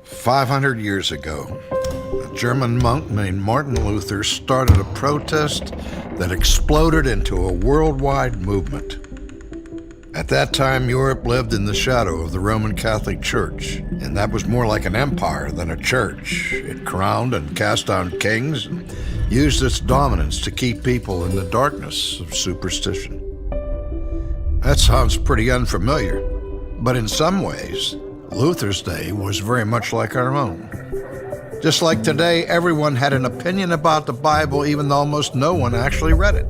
500 years ago, a German monk named Martin Luther started a protest that exploded into a worldwide movement. At that time, Europe lived in the shadow of the Roman Catholic Church, and that was more like an empire than a church. It crowned and cast down kings and used its dominance to keep people in the darkness of superstition. That sounds pretty unfamiliar, but in some ways, Luther's day was very much like our own. Just like today, everyone had an opinion about the Bible, even though almost no one actually read it.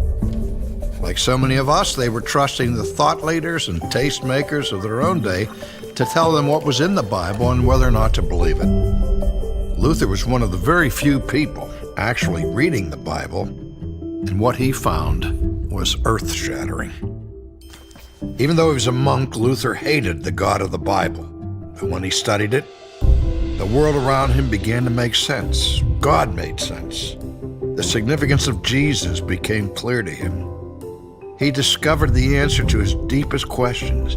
Like so many of us, they were trusting the thought leaders and tastemakers of their own day to tell them what was in the Bible and whether or not to believe it. Luther was one of the very few people actually reading the Bible, and what he found was earth-shattering. Even though he was a monk, Luther hated the God of the Bible. And when he studied it, the world around him began to make sense. God made sense. The significance of Jesus became clear to him. He discovered the answer to his deepest questions.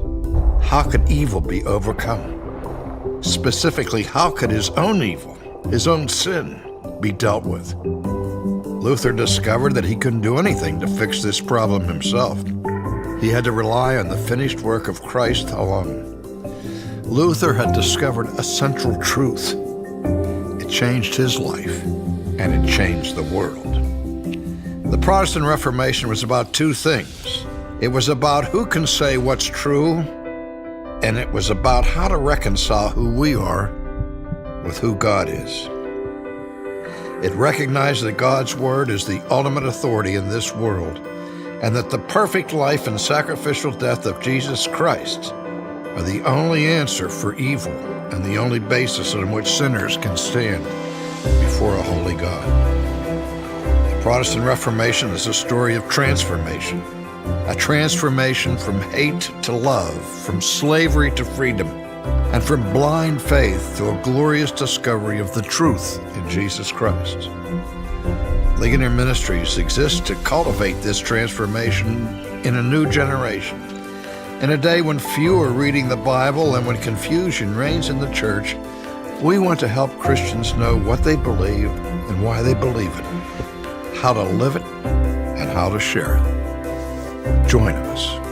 How could evil be overcome? Specifically, how could his own evil, his own sin, be dealt with? Luther discovered that he couldn't do anything to fix this problem himself. He had to rely on the finished work of Christ alone. Luther had discovered a central truth. It changed his life, and it changed the world. The Protestant Reformation was about two things. It was about who can say what's true, and it was about how to reconcile who we are with who God is. It recognized that God's word is the ultimate authority in this world, and that the perfect life and sacrificial death of Jesus Christ are the only answer for evil and the only basis on which sinners can stand before a holy God. The Protestant Reformation is a story of transformation, a transformation from hate to love, from slavery to freedom, and from blind faith to a glorious discovery of the truth in Jesus Christ. Ligonier Ministries exists to cultivate this transformation in a new generation. In a day when few are reading the Bible and when confusion reigns in the church, we want to help Christians know what they believe and why they believe it, how to live it, and how to share it. Join us.